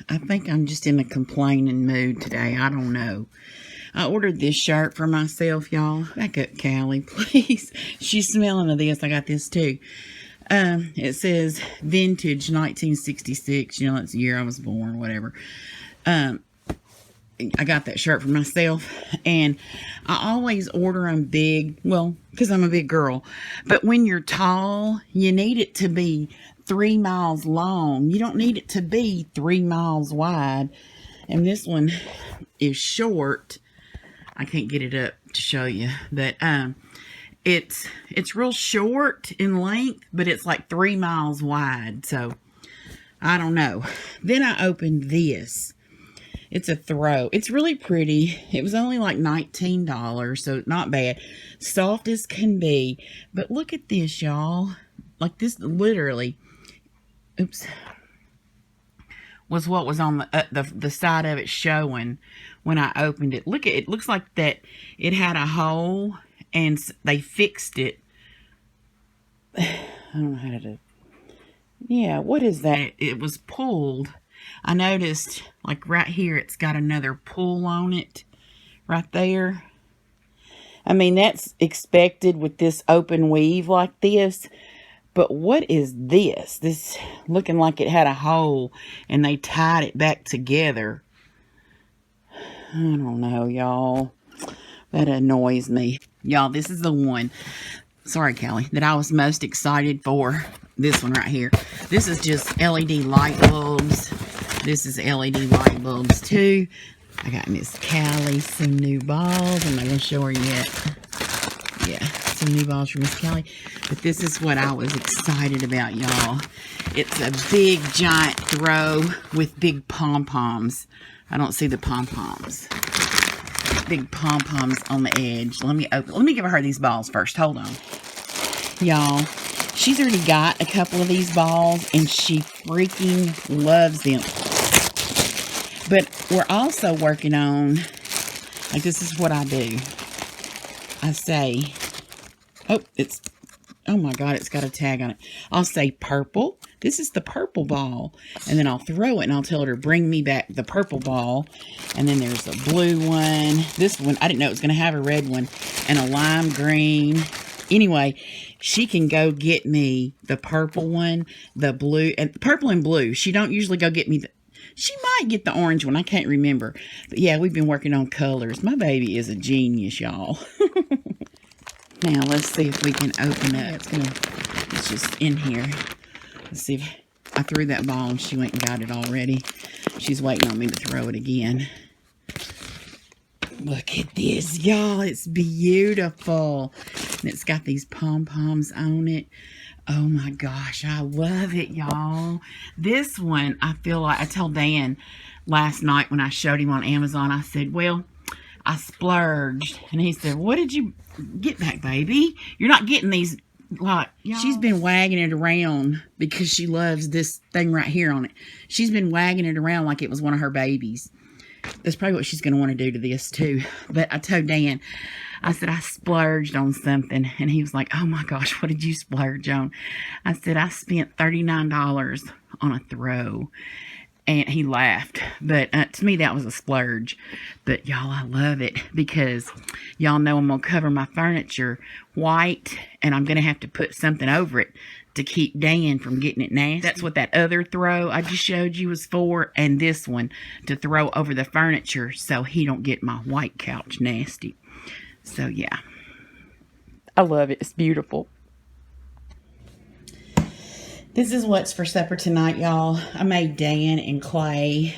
I think I'm just in a complaining mood today. I don't know. I ordered this shirt for myself, y'all. Back up, Callie, please. She's smelling of this. I got this too. It says vintage 1966. You know, that's the year I was born, whatever. I got that shirt for myself, and I always order them big, well, because I'm a big girl. But when you're tall, you need it to be 3 miles long. You don't need it to be 3 miles wide. And this one is short. I can't get it up to show you, but it's real short in length, but it's like 3 miles wide. So I don't know. Then I opened this. It's a throw. It's really pretty. It was only like $19, so not bad. Soft as can be. But look at this, y'all. Like this literally, oops, was what was on the side of it showing when I opened it. Look at it. It looks like that it had a hole and they fixed it. I don't know how to. Yeah, what is that? It was pulled. I noticed, like right here, it's got another pull on it. Right there. I mean, that's expected with this open weave like this. But what is this? This looking like it had a hole and they tied it back together. I don't know, y'all. That annoys me. Y'all, this is the one. Sorry, Callie, that I was most excited for. This one right here. This is just LED light bulbs. This is LED light bulbs too. I got Miss Callie some new balls. I'm not going to show her yet. Yeah, some new balls for Miss Callie. But this is what I was excited about, y'all. It's a big, giant throw with big pom-poms. I don't see the pom-poms. Big pom-poms on the edge. Let me give her these balls first. Hold on. Y'all, she's already got a couple of these balls and she freaking loves them. But we're also working on, like, this is what I do. I say, oh my God, it's got a tag on it. I'll say purple. This is the purple ball. And then I'll throw it and I'll tell her to bring me back the purple ball. And then there's a blue one. This one, I didn't know it was going to have a red one. And a lime green. Anyway, she can go get me the purple one, the blue, and purple and blue. She don't usually go get me she might get the orange one. I can't remember. But yeah, we've been working on colors. My baby is a genius, y'all. Now, let's see if we can open it. It's just in here. Let's see if I threw that ball and she went and got it already. She's waiting on me to throw it again. Look at this, y'all. It's beautiful. And it's got these pom-poms on it. Oh my gosh, I love it, y'all. This one, I feel like, I told Dan last night when I showed him on Amazon, I said, well, I splurged. And he said, what did you get back, baby? You're not getting these, like, she's been wagging it around because she loves this thing right here on it. She's been wagging it around like it was one of her babies. That's probably what she's going to want to do to this too. But I told Dan, I said, I splurged on something. And he was like, oh my gosh, what did you splurge on? I said, I spent $39 on a throw. And he laughed. But to me, that was a splurge. But y'all, I love it because y'all know I'm going to cover my furniture white. And I'm going to have to put something over it to keep Dan from getting it nasty. That's what that other throw I just showed you was for. And this one to throw over the furniture so he don't get my white couch nasty. So, yeah. I love it. It's beautiful. This is what's for supper tonight, y'all. I made Dan and Clay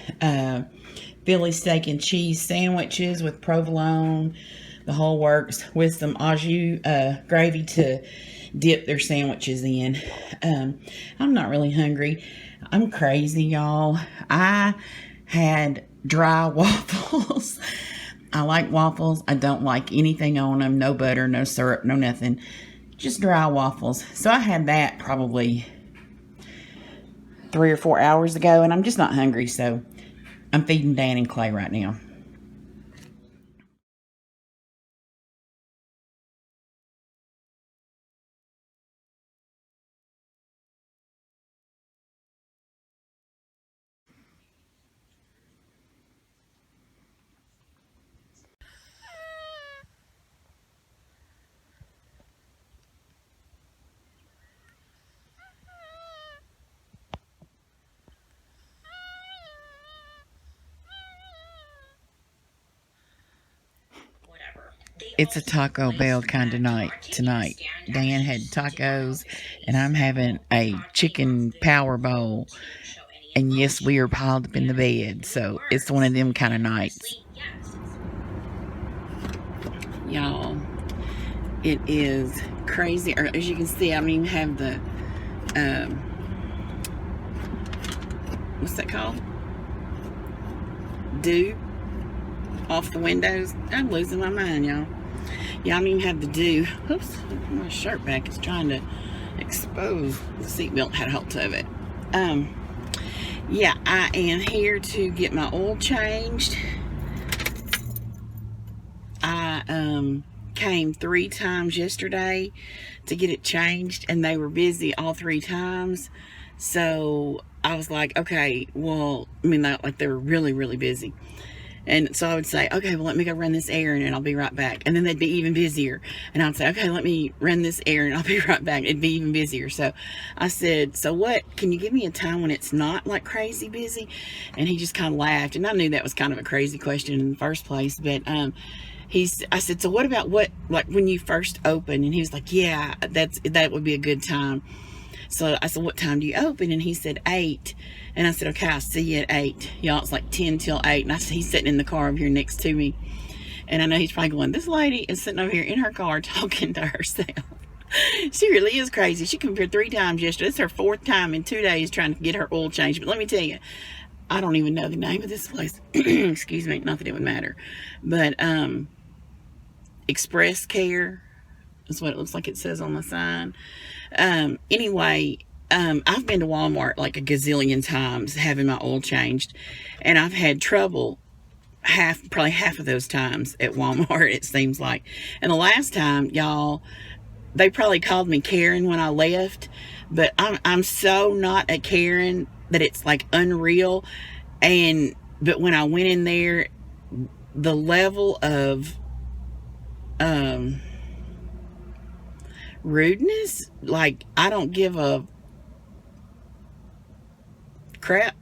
Philly steak and cheese sandwiches with provolone, the whole works, with some au jus gravy to dip their sandwiches in. I'm not really hungry. I'm crazy, y'all. I had dry waffles. I like waffles. I don't like anything on them. No butter, no syrup, no nothing. Just dry waffles. So I had that probably 3 or 4 hours ago, and I'm just not hungry, so I'm feeding Dan and Clay right now. It's a Taco Bell kind of night tonight. Dan had tacos, and I'm having a chicken power bowl. And yes, we are piled up in the bed, so it's one of them kind of nights. Y'all, it is crazy. Or, as you can see, I don't even have the, what's that called? Dew off the windows. I'm losing my mind, y'all. Yeah, I don't even have the dew. Oops, my shirt back is trying to expose. The seatbelt had a hold of it. Yeah, I am here to get my oil changed. I came 3 times yesterday to get it changed, and they were busy all 3 times. So I was like, okay, well, I mean, like they were really, really busy. And so I would say, okay, well, let me go run this errand and I'll be right back. And then they'd be even busier. And I'd say, okay, let me run this errand and I'll be right back. It'd be even busier. So I said, so what, can you give me a time when it's not like crazy busy? And he just kind of laughed. And I knew that was kind of a crazy question in the first place. But I said, so what about like when you first open? And he was like, yeah, that would be a good time. So I said, what time do you open? And he said 8. And I said, okay, I'll see you at 8. Y'all, it's like 10 till 8. And I said, he's sitting in the car over here next to me. And I know he's probably going, this lady is sitting over here in her car talking to herself. She really is crazy. She came here 3 times yesterday. It's her 4th time in 2 days trying to get her oil changed. But let me tell you, I don't even know the name of this place. Excuse me, not that it would matter. But Express Care is what it looks like it says on the sign. Anyway, I've been to Walmart like a gazillion times having my oil changed, and I've had trouble probably half of those times at Walmart, it seems like. And the last time, y'all, they probably called me Karen when I left, but I'm so not a Karen that it's like unreal. But when I went in there, the level of rudeness, like I don't give a crap.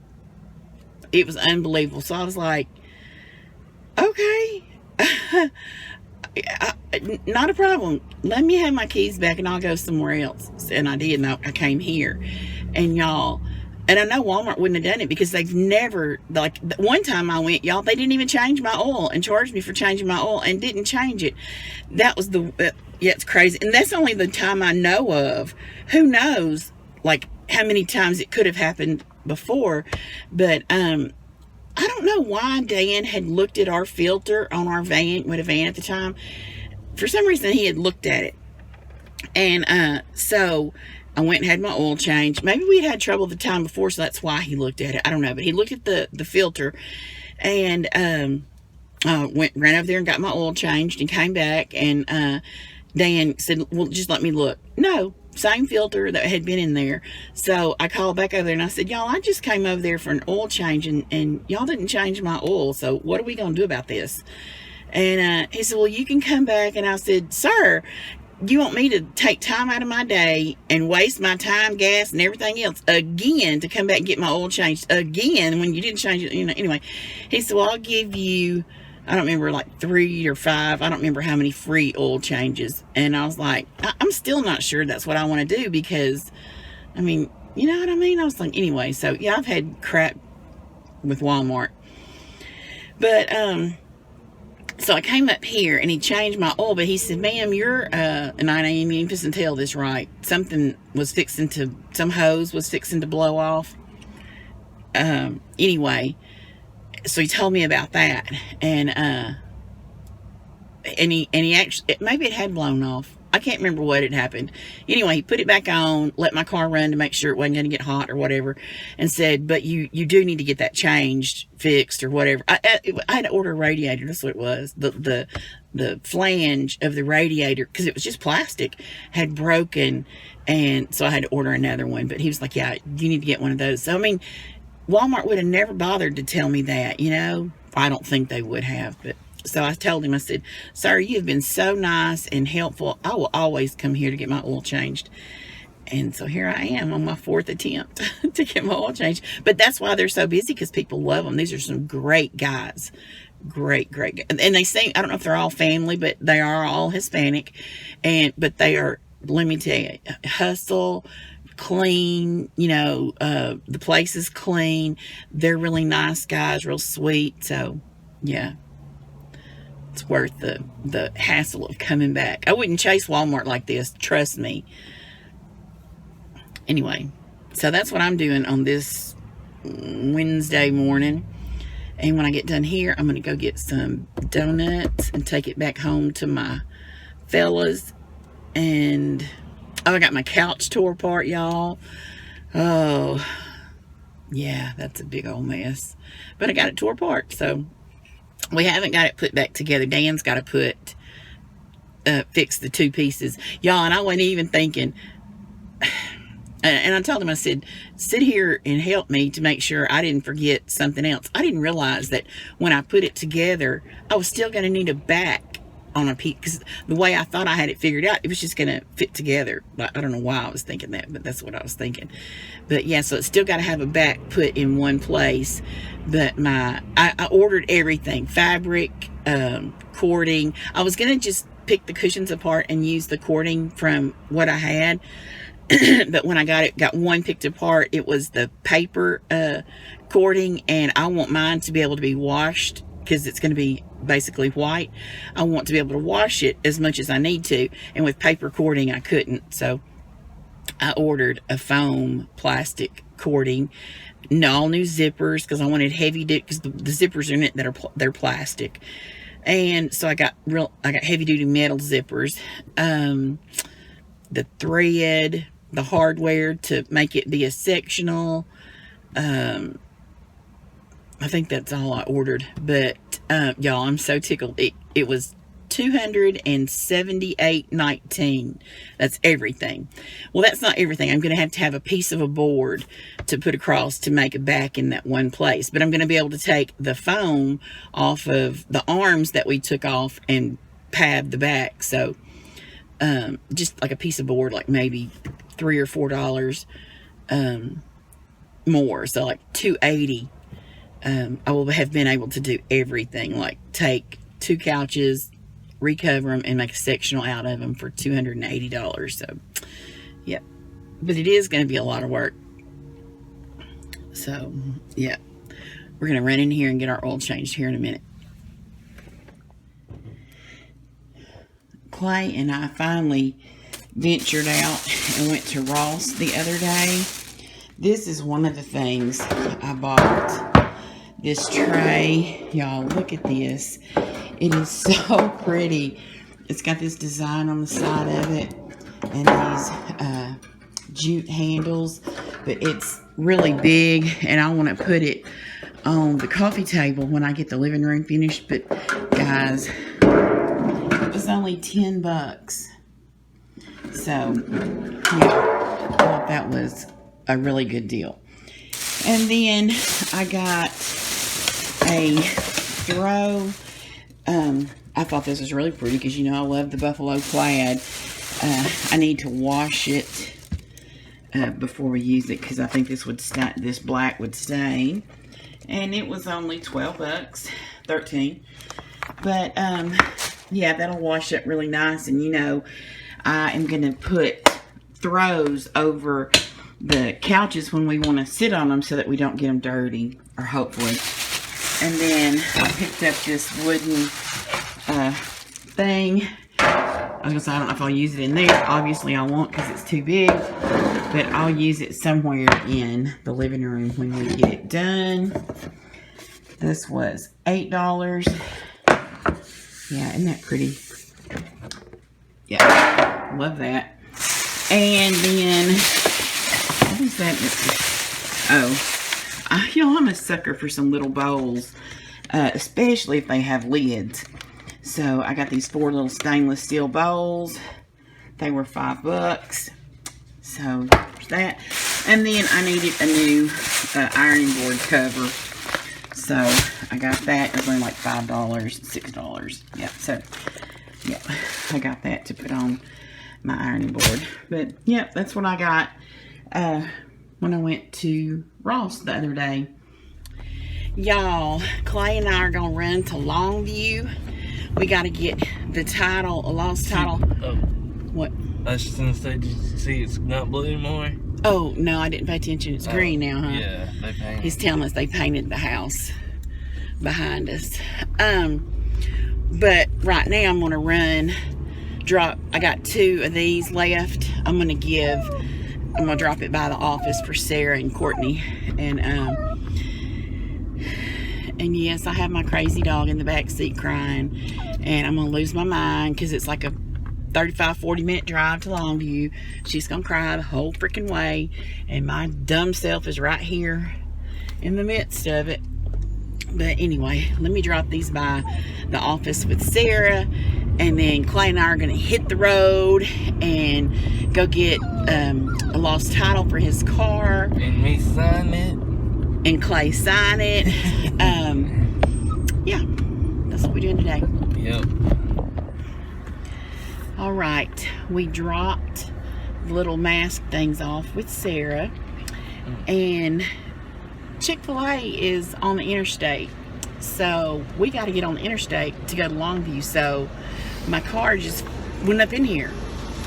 It was unbelievable. So I was like, okay, not a problem. Let me have my keys back and I'll go somewhere else. And I did. And I came here, and y'all, and I know Walmart wouldn't have done it because they've never, like one time I went, y'all, they didn't even change my oil and charged me for changing my oil and didn't change it. That was yeah, it's crazy. And that's only the time I know of. Who knows, like, how many times it could have happened before. But I don't know why Dan had looked at our filter on our van, with a van at the time. For some reason, he had looked at it. And so I went and had my oil changed. Maybe we had trouble the time before, so that's why he looked at it. I don't know. But he looked at the filter, and ran over there and got my oil changed and came back. And Dan said, well, just let me look. No, same filter that had been in there. So I called back over there and I said, y'all, I just came over there for an oil change, and y'all didn't change my oil. So what are we going to do about this? And he said, well, you can come back. And I said, sir, you want me to take time out of my day and waste my time, gas, and everything else again to come back and get my oil changed again when you didn't change it? You know, anyway, he said, well, I'll give you, I don't remember, like 3 or 5. I don't remember how many free oil changes. And I was like, I'm still not sure that's what I want to do because, I mean, you know what I mean? I was like, anyway, so yeah, I've had crap with Walmart. But, so I came up here and he changed my oil, but he said, ma'am, you're, and I ain't even fixing to tell this right. Some hose was fixing to blow off. Anyway, so he told me about that, and he actually, maybe it had blown off. I can't remember what had happened. Anyway, he put it back on, let my car run to make sure it wasn't going to get hot or whatever, and said, but you do need to get that changed, fixed, or whatever. I had to order a radiator. That's what it was. The flange of the radiator, because it was just plastic, had broken, and so I had to order another one. But he was like, yeah, you need to get one of those. So, I mean, Walmart would have never bothered to tell me that, you know. I don't think they would have, but so I told him, I said, sir, you have been so nice and helpful. I will always come here to get my oil changed. And so here I am on my 4th attempt to get my oil changed. But that's why they're so busy, because people love them. These are some great guys. great. And they say, I don't know if they're all family, but they are all Hispanic, but they are, let me tell you, hustle, clean, the place is clean. They're really nice guys, real sweet. So yeah, it's worth the hassle of coming back. I wouldn't chase Walmart like this, trust me. Anyway, so that's what I'm doing on this Wednesday morning. And when I get done here, I'm going to go get some donuts and take it back home to my fellas. And, oh, I got my couch tore apart, y'all. Oh, yeah, that's a big old mess. But I got it tore apart, so we haven't got it put back together. Dan's got to fix the two pieces. Y'all, and I wasn't even thinking... And I told him, I said, sit here and help me to make sure I didn't forget something else. I didn't realize that when I put it together, I was still going to need a back on a piece. Because the way I thought I had it figured out, it was just going to fit together. I don't know why I was thinking that, but that's what I was thinking. But yeah, so it's still got to have a back put in one place. But I ordered everything. Fabric, cording. I was going to just pick the cushions apart and use the cording from what I had. But when I got one picked apart, it was the paper cording, and I want mine to be able to be washed because it's going to be basically white. I want to be able to wash it as much as I need to, and with paper cording I couldn't. So I ordered a foam plastic cording, all new zippers because I wanted heavy duty, because the zippers in it they're plastic, and so I got heavy duty metal zippers, the thread, the hardware to make it be a sectional. I think that's all I ordered. But y'all, I'm so tickled. It was $278.19. That's everything. Well, that's not everything. I'm going to have a piece of a board to put across to make a back in that one place. But I'm going to be able to take the foam off of the arms that we took off and pad the back. So just like a piece of board, like maybe $3 or $4 more, so like $280. I will have been able to do everything, like take two couches, recover them, and make a sectional out of them for $280. So yeah, but it is going to be a lot of work. So yeah, we're going to run in here and get our oil changed here in a minute. Clay and I finally ventured out and went to Ross the other day. This is one of the things I bought. This tray, y'all, look at this. It is so pretty. It's got this design on the side of it and these jute handles, but it's really big, and I want to put it on the coffee table when I get the living room finished. But guys, it was only 10 bucks. So, yeah, I thought that was a really good deal. And then I got a throw. I thought this was really pretty because, I love the buffalo plaid. I need to wash it before we use it because I think this black would stain. And it was only 12 bucks, 13. But, yeah, that'll wash up really nice. And, I am going to put throws over the couches when we want to sit on them so that we don't get them dirty, or hopefully. And then I picked up this wooden thing. I was going to say, I don't know if I'll use it in there. Obviously I won't because it's too big, but I'll use it somewhere in the living room when we get it done. This was $8. Yeah, isn't that pretty? Yeah, love that. And then, what is that? Oh, I'm a sucker for some little bowls, especially if they have lids. So I got these 4 little stainless steel bowls. They were $5. So there's that. And then I needed a new ironing board cover. So I got that. It was only like $5, $6. Yeah, so yeah, I got that to put on my ironing board. But yeah, that's what I got when I went to Ross the other day. Y'all, Clay and I are gonna run to Longview. We gotta get the title, a lost title. Oh, What? I was just gonna say, did you see it's not blue anymore? Oh, no, I didn't pay attention. It's green now, huh? Yeah, they painted. He's telling us they painted the house behind us. But right now I'm gonna run, drop, I got 2 of these left. I'm gonna drop it by the office for Sarah and Courtney. And yes, I have my crazy dog in the back seat crying, and I'm gonna lose my mind because it's like a 35-40 minute drive to Longview. She's gonna cry the whole freaking way, and my dumb self is right here in the midst of it. But anyway, let me drop these by the office with Sarah, and then Clay and I are gonna hit the road and go get a lost title for his car. And me sign it. And Clay sign it. Yeah, that's what we're doing today. Yep. All right, we dropped the little mask things off with Sarah, and Chick-fil-A is on the interstate, so we got to get on the interstate to go to Longview. So my car just went up in here.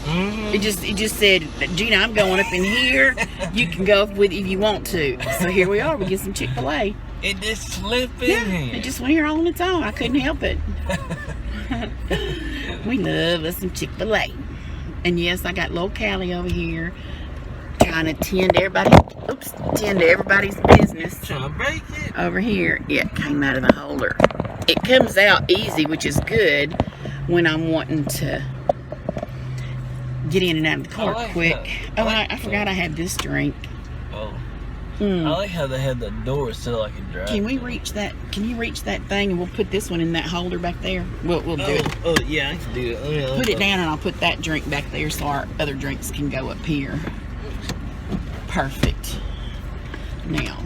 Mm-hmm. It just said, Gina, I'm going up in here. You can go with if you want to. So here we are. We get some Chick-fil-A. It just slipped in here. It just went here on its own. I couldn't help it. We love us some Chick-fil-A. And yes, I got little Callie over here trying to tend to everybody's business. Trying to break it. Over here. Yeah, it came out of the holder. It comes out easy, which is good when I'm wanting to get in and out of the car quick. I forgot I had this drink. Oh. I like how they had the door so I could drive. Can we reach that? Can you reach that thing and we'll put this one in that holder back there? We'll do it. Oh, yeah, I can do it. Put it down and I'll put that drink back there so our other drinks can go up here. Perfect. Now.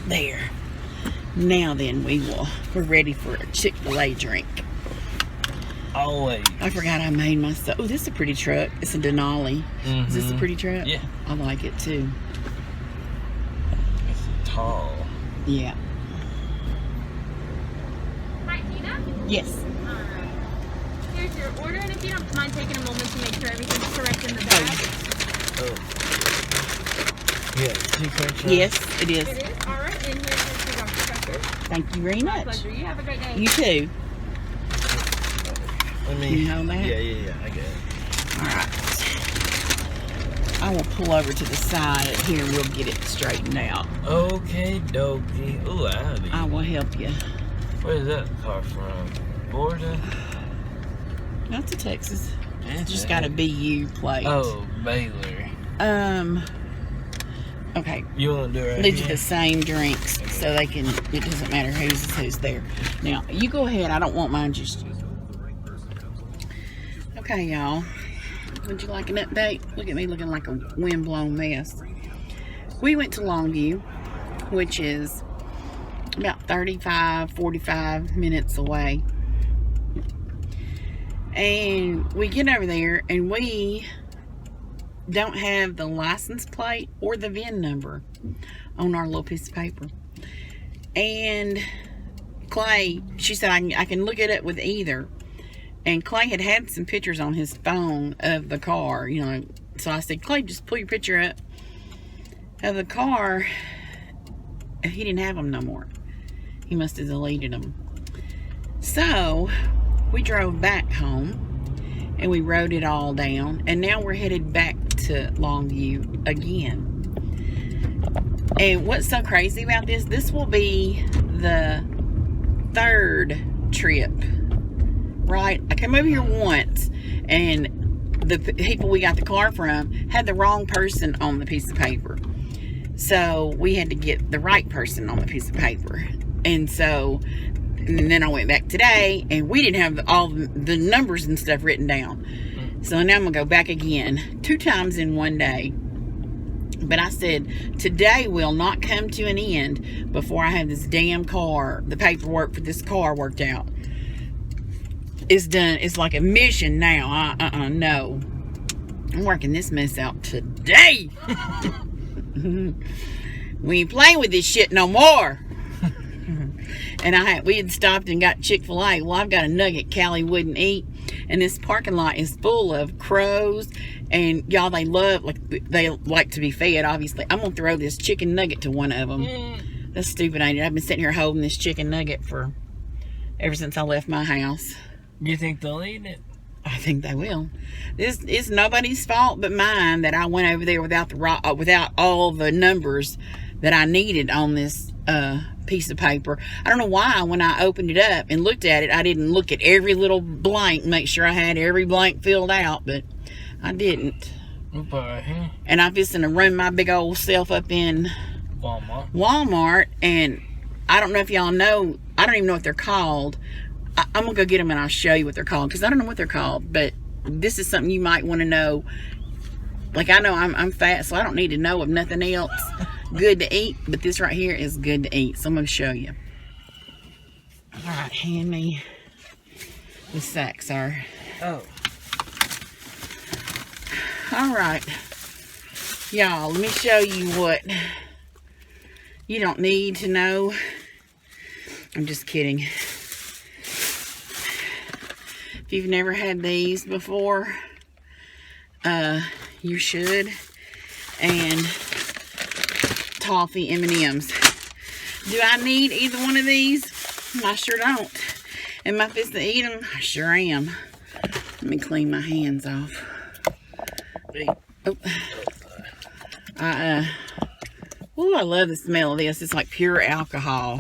There. Now then we're ready for a Chick-fil-A drink. Always. I forgot I made myself. Oh, this is a pretty truck. It's a Denali. Is this a pretty truck? Yeah. I like it too. It's tall. Yeah. Hi, Gina? Yes. Alright. Here's your order, and if you don't mind taking a moment to make sure everything's correct in the bag. Oh. Yeah, two French fries? Yes, it is. It is? Alright, and here's your two Dr. Peppers. Thank you very My much. pleasure. You have a great day. You too. Let me, Can you hold that? Yeah, I get it. Alright. I will pull over to the side here and we'll get it straightened out. Okay, dokie. Ooh, howdy. I will help you. Where is that car from? Florida? That's a Texas. It's Just got a BU plate. Oh, Baylor. Okay. You want to do it right These are here? the same drinks, so they can, it doesn't matter who's there. Now, you go ahead. I don't want mine just. Okay, y'all. Would you like an update? Look at me looking like a windblown mess. We went to Longview, which is about 45 minutes away. And we get over there, and we don't have the license plate or the VIN number on our little piece of paper. And Clay, she said, I can look it up with either. And Clay had some pictures on his phone of the car, you know. So I said, Clay, just pull your picture up of the car. He didn't have them no more. He must have deleted them. So we drove back home and we wrote it all down. And now we're headed back to Longview again. And what's so crazy about this? This will be the 3rd trip. Right? I came over here once and the people we got the car from had the wrong person on the piece of paper. So we had to get the right person on the piece of paper. And then I went back today and we didn't have all the numbers and stuff written down. So now I'm going to go back again 2 times in one day. But I said, today will not come to an end before I have this damn car, the paperwork for this car worked out. It's done. It's like a mission now. No. I'm working this mess out today. we ain't playing with this shit no more. And we had stopped and got Chick-fil-A. Well, I've got a nugget Callie wouldn't eat. And this parking lot is full of crows. And y'all, they like to be fed, obviously. I'm going to throw this chicken nugget to one of them. That's stupid, ain't it? I've been sitting here holding this chicken nugget ever since I left my house. You think they'll eat it? I think they will. This is nobody's fault but mine that I went over there without all the numbers that I needed on this piece of paper. I don't know why when I opened it up and looked at it, I didn't look at every little blank, make sure I had every blank filled out, but I didn't. Okay. And I'm just gonna run my big old self up in Walmart, and I don't know if y'all know, I don't even know what they're called. I'm gonna go get them and I'll show you what they're called, because I don't know what they're called, but this is something you might want to know. Like, I know I'm fat, so I don't need to know of nothing else good to eat, but this right here is good to eat, so I'm going to show you. Alright, hand me the sack, sir. Oh. Alright, y'all, let me show you what you don't need to know. I'm just kidding. If you've never had these before, you should. And toffee M&Ms. Do I need either one of these? I sure don't. Am I fixing to eat them? I sure am. Let me clean my hands off. Oh. I love the smell of this. It's like pure alcohol.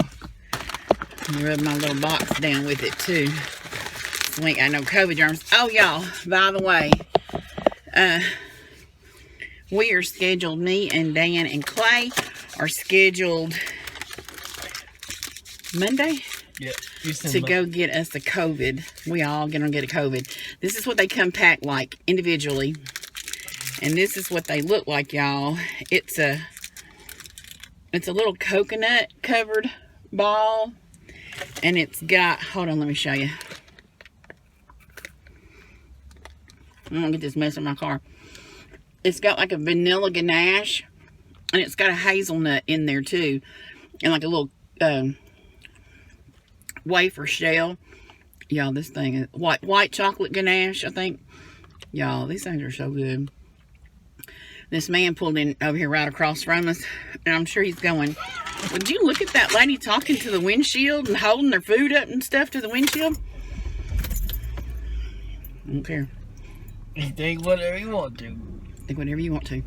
I rub my little box down with it too. We ain't got no COVID germs. Oh, y'all, by the way, we are scheduled, me and Dan and Clay are scheduled Monday to go get us a COVID. We all gonna get a COVID. This is what they come packed like individually. And this is what they look like, y'all. It's a little coconut covered ball. And it's got, hold on, let me show you. I'm gonna get this mess in my car. It's got like a vanilla ganache, and it's got a hazelnut in there too, and like a little wafer shell. Y'all, this thing is white chocolate ganache, I think. Y'all, these things are so good. This man pulled in over here right across from us, and I'm sure he's going, would you look at that lady talking to the windshield and holding their food up and stuff to the windshield? I don't care. You think whatever you want to. Think whatever you want to.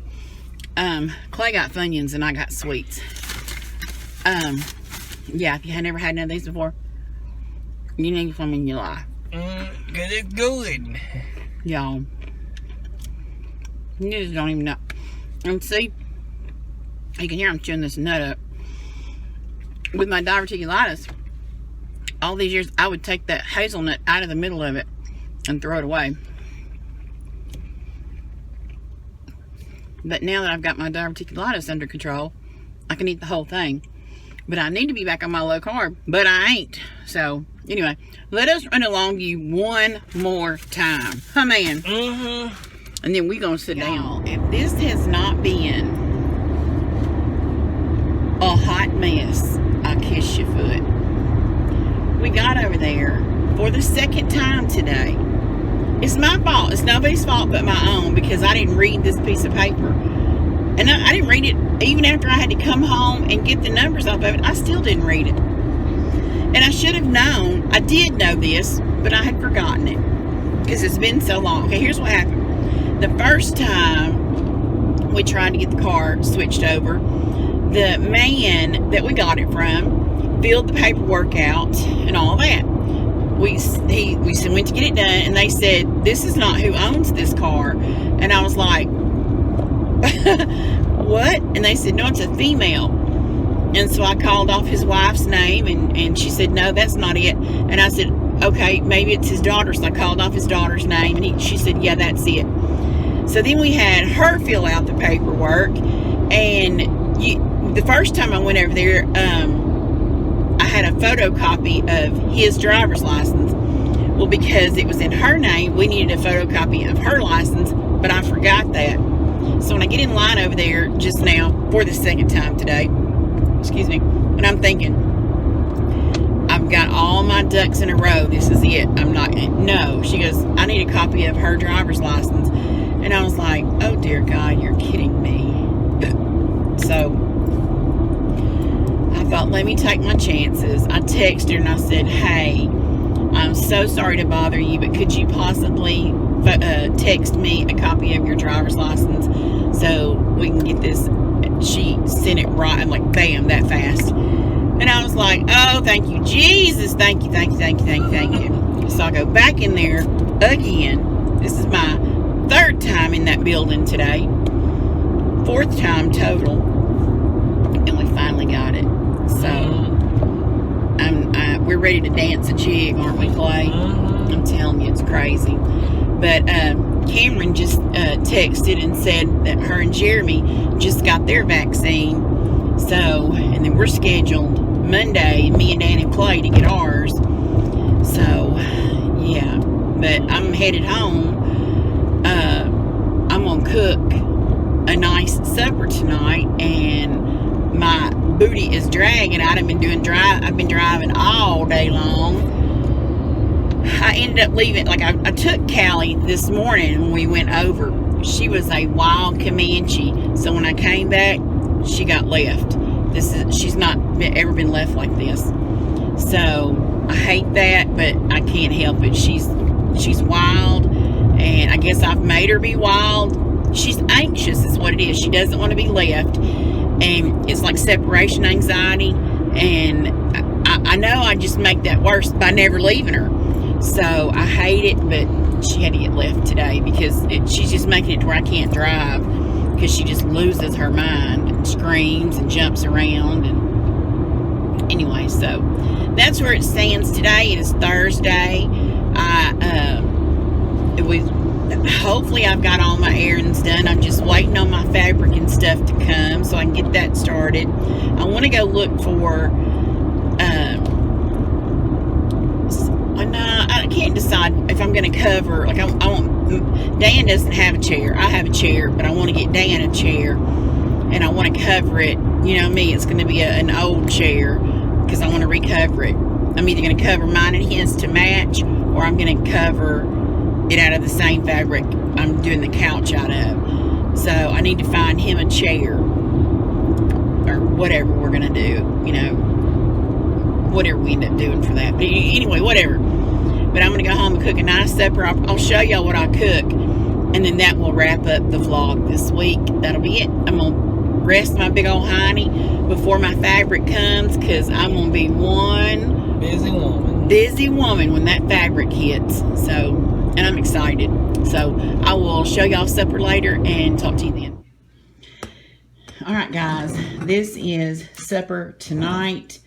Clay got Funyuns and I got sweets. Yeah, if you had never had none of these before, you need some in your life. Get it going. Y'all, you just don't even know. And see, you can hear I'm chewing this nut up. With my diverticulitis, all these years, I would take that hazelnut out of the middle of it and throw it away. But now that I've got my diverticulitis under control, I can eat the whole thing. But I need to be back on my low carb, but I ain't. So, anyway, let us run along you one more time. Huh, man? Mm-hmm. And then we're going to sit down. If this has not been a hot mess, I kiss your foot. We got over there for the second time today. It's my fault. It's nobody's fault but my own, because I didn't read this piece of paper. And I didn't read it even after I had to come home and get the numbers off of it. I still didn't read it. And I should have known. I did know this, but I had forgotten it because it's been so long. Okay, here's what happened. The first time we tried to get the car switched over, the man that we got it from filled the paperwork out and all that. We went to get it done, and they said, this is not who owns this car. And I was like, what? And they said, no, it's a female. And so I called off his wife's name, and she said, no, that's not it. And I said, okay, maybe it's his daughter. So I called off his daughter's name, and she said, yeah, that's it. So then we had her fill out the paperwork, and the first time I went over there, I had a photocopy of his driver's license. Well, because it was in her name, we needed a photocopy of her license, but I forgot that. So when I get in line over there just now for the second time today, excuse me. And I'm thinking, I've got all my ducks in a row. This is it. I'm not, no. She goes, I need a copy of her driver's license. And I was like, oh dear God, you're kidding me. So I thought, let me take my chances. I texted her and I said, hey, I'm so sorry to bother you, but could you possibly text me a copy of your driver's license so we can get this? She sent it right. I'm like, bam, that fast. And I was like, oh, thank you, Jesus. Thank you, thank you, thank you, thank you, thank you. So I go back in there again. This is my 3rd time in that building today. 4th time total. And we finally got it. So we're ready to dance a jig, aren't we, Clay? I'm telling you, it's crazy. But Cameron just texted and said that her and Jeremy just got their vaccine. So, and then we're scheduled Monday, me and Dan and Clay, to get ours. So, yeah. But I'm headed home. I'm going to cook a nice supper tonight, and my booty is dragging. I've been driving all day long. I ended up leaving, like I took Callie this morning when we went over. She was a wild Comanche. So when I came back, she got left. She's not ever been left like this. So I hate that, but I can't help it. She's wild, and I guess I've made her be wild. She's anxious is what it is. She doesn't want to be left, and it's like separation anxiety, and I know I just make that worse by never leaving her. So I hate it, but she had to get left today because she's just making it to where I can't drive because she just loses her mind and screams and jumps around. And anyway, so that's where it stands today. It is Thursday. Hopefully I've got all my errands done. I'm just waiting on my fabric and stuff to come so I can get that started. I want to go look for I can't decide if I'm going to cover, like I want, Dan doesn't have a chair. I have a chair, but I want to get Dan a chair, and I want to cover it. You know me, it's going to be an old chair because I want to recover it. I'm either going to cover mine and his to match, or I'm going to cover it out of the same fabric I'm doing the couch out of. So I need to find him a chair, or whatever we're going to do, you know, whatever we end up doing for that. But anyway, whatever. But I'm going to go home and cook a nice supper. I'll show y'all what I cook, and then that will wrap up the vlog this week. That'll be it. I'm going to rest my big old hiney before my fabric comes, because I'm going to be one busy woman when that fabric hits. So, and I'm excited. So I will show y'all supper later and talk to you then. All right, guys, this is supper tonight.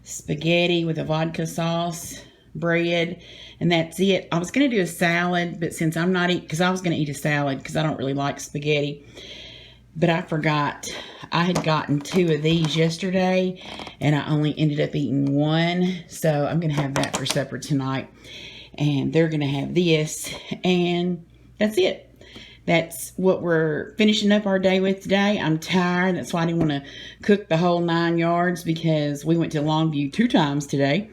Spaghetti with a vodka sauce, bread, and that's it. I was going to do a salad, but since I'm not eating, because I was going to eat a salad because I don't really like spaghetti, but I forgot. I had gotten 2 of these yesterday, and I only ended up eating 1, so I'm going to have that for supper tonight, and they're going to have this, and that's it. That's what we're finishing up our day with today. I'm tired. That's why I didn't want to cook the whole 9 yards, because we went to Longview 2 times today.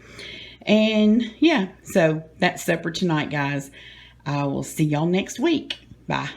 And yeah, so that's supper tonight, guys. I will see y'all next week. Bye.